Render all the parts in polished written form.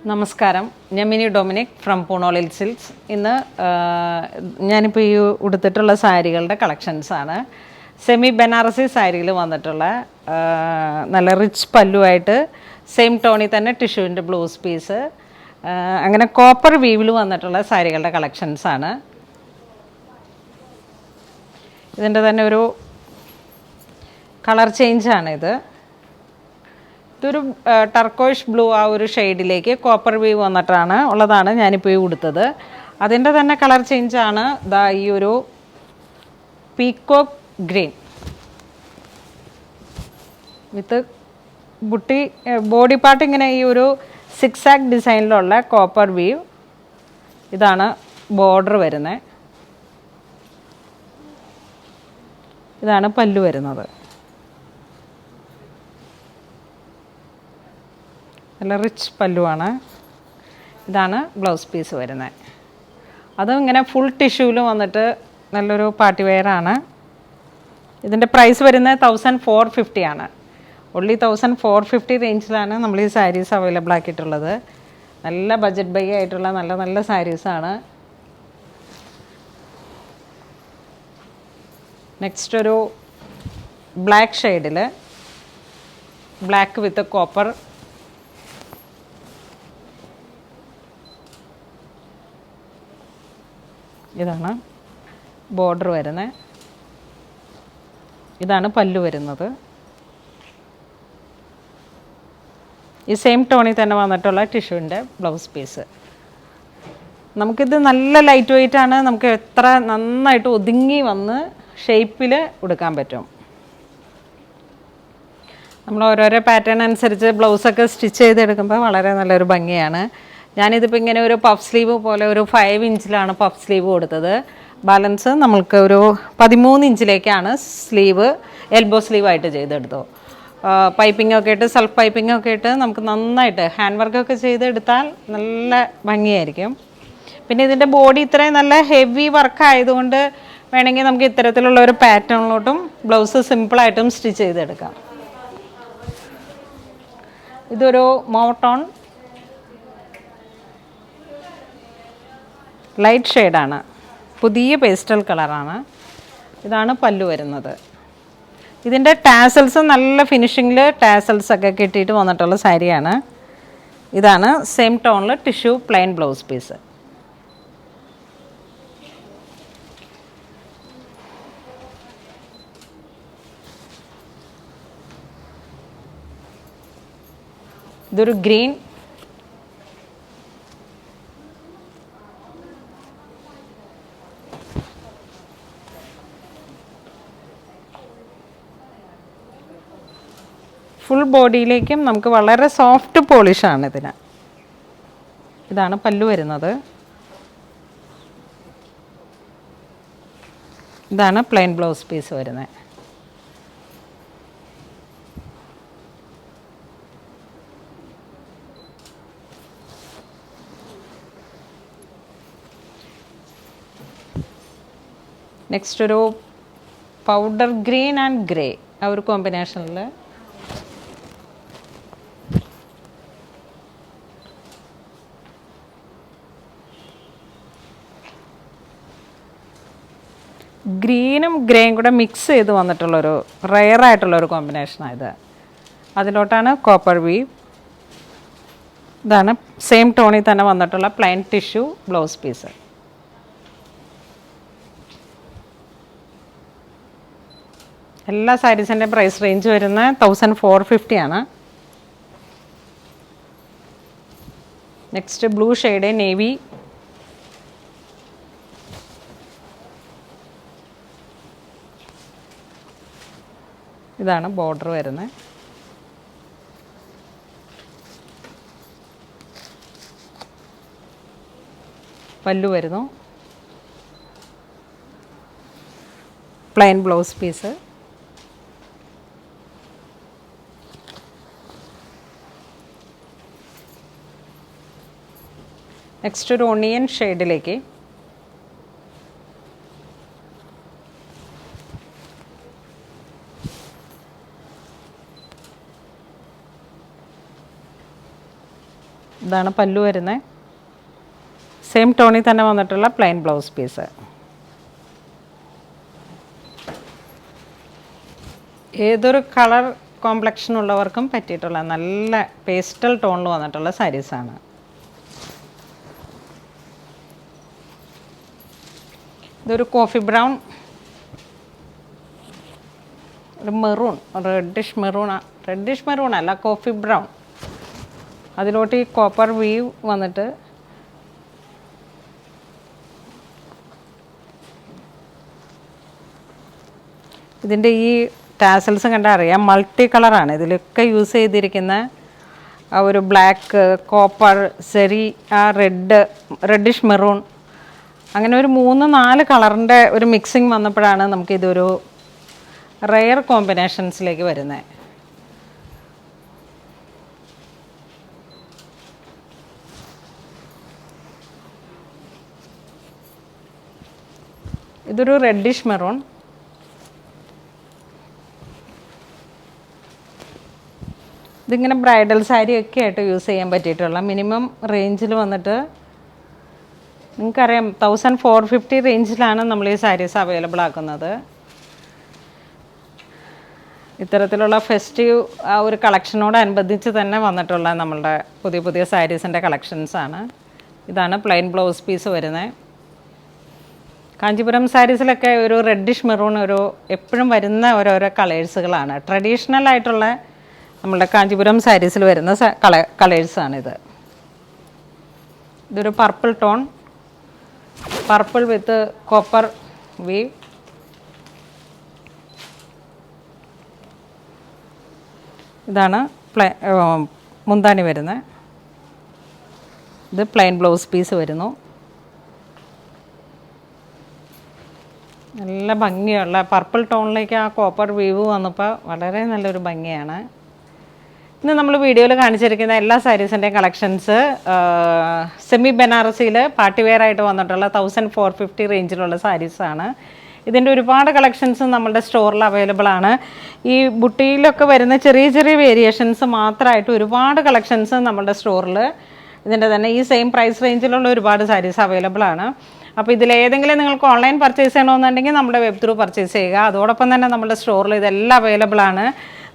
നമസ്കാരം, ഞാൻ mini Dominic from പൂണോളിൽ silks. ഇന്ന് ഞാനിപ്പോൾ ഈ ഉടുത്തിട്ടുള്ള സാരികളുടെ കളക്ഷൻസാണ്. സെമി ബനാറസി സാരിയിൽ വന്നിട്ടുള്ള നല്ല റിച്ച് പല്ലുമായിട്ട് സെയിം ടോണിൽ തന്നെ ടിഷ്യൂവിൻ്റെ ബ്ലൗസ് പീസ്, അങ്ങനെ കോപ്പർ വീവിൽ വന്നിട്ടുള്ള സാരികളുടെ കളക്ഷൻസാണ്. ഇതിൻ്റെ തന്നെ ഒരു കളർ ചേഞ്ചാണിത്. ഇതൊരു ടർക്കോയിഷ് ബ്ലൂ ആ ഒരു ഷെയ്ഡിലേക്ക് കോപ്പർ വീവ് വന്നിട്ടാണ് ഉള്ളതാണ് ഞാനിപ്പോൾ ഈ ഉടുത്തത്. അതിൻ്റെ തന്നെ കളർ ചേഞ്ചാണ് ദാ ഈ ഒരു പീക്കോക്ക് ഗ്രീൻ വിത്ത് ബുട്ടി ബോഡി പാർട്ട് ഇങ്ങനെ ഈ ഒരു സിക്സാക് ഡിസൈനിലുള്ള കോപ്പർ വീവ്. ഇതാണ് ബോർഡർ വരുന്നത്. ഇതാണ് പല്ലു വരുന്നത്. നല്ല റിച്ച് പല്ലുവാണ്. ഇതാണ് ബ്ലൗസ് പീസ് വരുന്നത്. അതും ഇങ്ങനെ ഫുൾ ടിഷ്യൂവിൽ വന്നിട്ട് നല്ലൊരു പാർട്ടി വെയറാണ്. ഇതിൻ്റെ പ്രൈസ് വരുന്നത് 1450 ആണ്. ഓൺലി 1450 റേഞ്ചിലാണ് നമ്മൾ ഈ സാരീസ് അവൈലബിൾ ആക്കിയിട്ടുള്ളത്. നല്ല ബഡ്ജറ്റ് ബൈ ആയിട്ടുള്ള നല്ല നല്ല സാരീസാണ്. നെക്സ്റ്റ് ഒരു ബ്ലാക്ക് ഷെയ്ഡിൽ ബ്ലാക്ക് വിത്ത് കോപ്പർ. ഇതാണ് ബോർഡർ വരുന്നത്. ഇതാണ് പല്ലു വരുന്നത്. ഈ സെയിം ടോണിൽ തന്നെ വന്നിട്ടുള്ള ടിഷ്യൂവിൻ്റെ ബ്ലൗസ് പീസ്. നമുക്കിത് നല്ല ലൈറ്റ് വെയ്റ്റ് ആണ്. നമുക്ക് എത്ര നന്നായിട്ട് ഒതുങ്ങി വന്ന് ഷേപ്പിൽ ഉടുക്കാൻ പറ്റും. നമ്മൾ ഓരോരോ പാറ്റേൺ അനുസരിച്ച് ബ്ലൗസൊക്കെ സ്റ്റിച്ച് ചെയ്തെടുക്കുമ്പോൾ വളരെ നല്ലൊരു ഭംഗിയാണ്. ഞാനിതിപ്പോൾ ഇങ്ങനെ ഒരു പഫ് സ്ലീവ് പോലെ ഒരു 5 ഇഞ്ചിലാണ് പഫ് സ്ലീവ് കൊടുത്തത്. ബാലൻസ് നമ്മൾക്ക് ഒരു 13 ഇഞ്ചിലേക്കാണ് സ്ലീവ് എൽബോ സ്ലീവായിട്ട് ചെയ്തെടുത്തു. പൈപ്പിങ്ങൊക്കെ ഇട്ട് സെൽഫ് പൈപ്പിങ്ങൊക്കെ ഇട്ട് നമുക്ക് നന്നായിട്ട് ഹാൻഡ് വർക്കൊക്കെ ചെയ്തെടുത്താൽ നല്ല ഭംഗിയായിരിക്കും. പിന്നെ ഇതിൻ്റെ ബോഡി ഇത്രയും നല്ല ഹെവി വർക്ക് ആയതുകൊണ്ട് വേണമെങ്കിൽ നമുക്ക് ഇത്തരത്തിലുള്ള ഒരു പാറ്റേണിലോട്ടും ബ്ലൗസ് സിമ്പിളായിട്ടും സ്റ്റിച്ച് ചെയ്തെടുക്കാം. ഇതൊരു മോട്ടോൺ ലൈറ്റ് ഷെയ്ഡാണ്. പുതിയ പേസ്റ്റൽ കളറാണ്. ഇതാണ് പല്ലു വരുന്നത്. ഇതിൻ്റെ ടാസൽസ് നല്ല ഫിനിഷിങ്ങിൽ ടാസൽസൊക്കെ കിട്ടിയിട്ട് വന്നിട്ടുള്ള സാരിയാണ്. ഇതാണ് സെയിം ടോണിൽ ടിഷ്യൂ പ്ലെയിൻ ബ്ലൗസ് പീസ്. ഇതൊരു ഗ്രീൻ. ഫുൾ ബോഡിയിലേക്കും നമുക്ക് വളരെ സോഫ്റ്റ് പോളിഷാണ് ഇതിന്. ഇതാണ് പല്ലു വരുന്നത്. ഇതാണ് പ്ലെയിൻ ബ്ലൗസ് പീസ് വരുന്നത്. നെക്സ്റ്റ് ഒരു പൗഡർ ഗ്രീൻ ആൻഡ് ഗ്രേ ആ ഒരു കോമ്പിനേഷനിൽ ഗ്രീനും ഗ്രേയും കൂടെ മിക്സ് ചെയ്ത് വന്നിട്ടുള്ളൊരു റെയറായിട്ടുള്ളൊരു കോമ്പിനേഷനാണ് ഇത്. അതിലോട്ടാണ് കോപ്പർ വീവ്. ഇതാണ് സെയിം ടോണിൽ തന്നെ വന്നിട്ടുള്ള പ്ലെയിൻ ടിഷ്യൂ ബ്ലൗസ് പീസ്. എല്ലാ സാരീസിൻ്റെ പ്രൈസ് റേഞ്ച് വരുന്നത് 1450 ആണ്. Next blue shade navy. ഇതാണ് ബോർഡർ വരുന്നത്. പല്ലു വരുന്നു. Plain blouse piece. നെക്സ്റ്റ് ഒരു ഓണിയൻ ഷെയ്ഡിലേക്ക് ഇതാണ് പല്ലു വരുന്നത്. സെയിം ടോണിൽ തന്നെ വന്നിട്ടുള്ള പ്ലെയിൻ ബ്ലൗസ് പീസ്. ഏതൊരു കളർ കോംപ്ലക്ഷൻ ഉള്ളവർക്കും പറ്റിയിട്ടുള്ള നല്ല പേസ്റ്റൽ ടോണിൽ വന്നിട്ടുള്ള സാരീസാണ്. ഇതൊരു കോഫി ബ്രൗൺ, ഒരു മെറൂൺ, റെഡിഷ് മെറൂൺ അല്ല, കോഫി ബ്രൗൺ. അതിലോട്ട് ഈ കോപ്പർ വീവ് വന്നിട്ട് ഇതിൻ്റെ ഈ ടാസൽസ് കണ്ടാൽ അറിയാം മൾട്ടി കളറാണ്. ഇതിലൊക്കെ യൂസ് ചെയ്തിരിക്കുന്ന ആ ഒരു ബ്ലാക്ക്, കോപ്പർ, സെറി, ആ റെഡിഷ് മെറൂൺ, അങ്ങനെ ഒരു 3-4 കളറിൻ്റെ ഒരു മിക്സിങ് വന്നപ്പോഴാണ് നമുക്കിതൊരു റെയർ കോമ്പിനേഷൻസിലേക്ക് വരുന്നത്. ഇതൊരു റെഡിഷ് മെറൂൺ. ഇതിങ്ങനെ ബ്രൈഡൽ സാരിയൊക്കെ ആയിട്ട് യൂസ് ചെയ്യാൻ പറ്റിയിട്ടുള്ള മിനിമം റേഞ്ചിൽ വന്നിട്ട് നിങ്ങൾക്കറിയാം 1450 റേഞ്ചിലാണ് നമ്മൾ ഈ സാരീസ് അവൈലബിൾ ആക്കുന്നത്. ഇത്തരത്തിലുള്ള ഫെസ്റ്റീവ് ആ ഒരു കളക്ഷനോടനുബന്ധിച്ച് തന്നെ വന്നിട്ടുള്ള നമ്മളുടെ പുതിയ പുതിയ സാരീസിൻ്റെ കളക്ഷൻസാണ്. ഇതാണ് പ്ലെയിൻ ബ്ലൗസ് പീസ് വരുന്നത്. കാഞ്ചീപുരം സാരീസിലൊക്കെ ഒരു റെഡിഷ് മെറൂൺ ഒരു എപ്പോഴും വരുന്ന ഓരോരോ കളേഴ്സുകളാണ്. ട്രഡീഷണൽ ആയിട്ടുള്ള നമ്മളുടെ കാഞ്ചീപുരം സാരീസിൽ വരുന്ന കളേഴ്സാണിത്. ഇതൊരു purple tone, purple with copper weave. ഇതാണ് മുന്താണി വരുന്നത്. ഇത് പ്ലെയിൻ ബ്ലൗസ് പീസ് വരുന്നു. നല്ല ഭംഗിയുള്ള പർപ്പിൾ ടോണിലേക്ക് ആ കോപ്പർ വീവ് വന്നപ്പോൾ വളരെ നല്ലൊരു ഭംഗിയാണ്. ഇന്ന് നമ്മൾ വീഡിയോയിൽ കാണിച്ചിരിക്കുന്ന എല്ലാ സാരീസിൻ്റെയും കളക്ഷൻസ് സെമി ബനാറസിയിൽ പാർട്ടി വെയർ ആയിട്ട് വന്നിട്ടുള്ള 1450 റേഞ്ചിലുള്ള സാരീസാണ്. ഇതിൻ്റെ ഒരുപാട് കളക്ഷൻസ് നമ്മുടെ സ്റ്റോറിൽ അവൈലബിൾ ആണ്. ഈ ബുട്ടിയിലൊക്കെ വരുന്ന ചെറിയ ചെറിയ വേരിയേഷൻസ് മാത്രമായിട്ട് ഒരുപാട് കളക്ഷൻസ് നമ്മുടെ സ്റ്റോറിൽ ഇതിൻ്റെ തന്നെ ഈ സെയിം പ്രൈസ് റേഞ്ചിലുള്ള ഒരുപാട് സാരീസ് അവൈലബിൾ ആണ്. അപ്പോൾ ഇതിലേതെങ്കിലും നിങ്ങൾക്ക് ഓൺലൈൻ പർച്ചേസ് ചെയ്യണമെന്നുണ്ടെങ്കിൽ നമ്മുടെ വെബ് ത്രൂ പർച്ചേസ് ചെയ്യുക. അതോടൊപ്പം തന്നെ നമ്മുടെ സ്റ്റോറിൽ ഇതെല്ലാം അവൈലബിൾ ആണ്.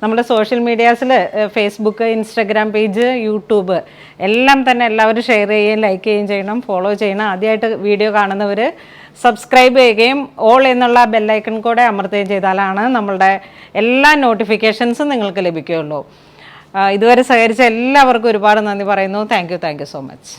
നമ്മുടെ സോഷ്യൽ മീഡിയാസിൽ ഫേസ്ബുക്ക്, ഇൻസ്റ്റഗ്രാം പേജ്, യൂട്യൂബ് എല്ലാം തന്നെ എല്ലാവരും ഷെയർ ചെയ്യുകയും ലൈക്ക് ചെയ്യുകയും ചെയ്യണം, ഫോളോ ചെയ്യണം. ആദ്യമായിട്ട് വീഡിയോ കാണുന്നവർ സബ്സ്ക്രൈബ് ചെയ്യുകയും ഓൾ എന്നുള്ള ബെല്ലൈക്കൺ കൂടെ അമർത്തുകയും ചെയ്താലാണ് നമ്മളുടെ എല്ലാ നോട്ടിഫിക്കേഷൻസും നിങ്ങൾക്ക് ലഭിക്കുകയുള്ളൂ. ഇതുവരെ സഹകരിച്ച എല്ലാവർക്കും ഒരുപാട് നന്ദി പറയുന്നു. Thank you so much.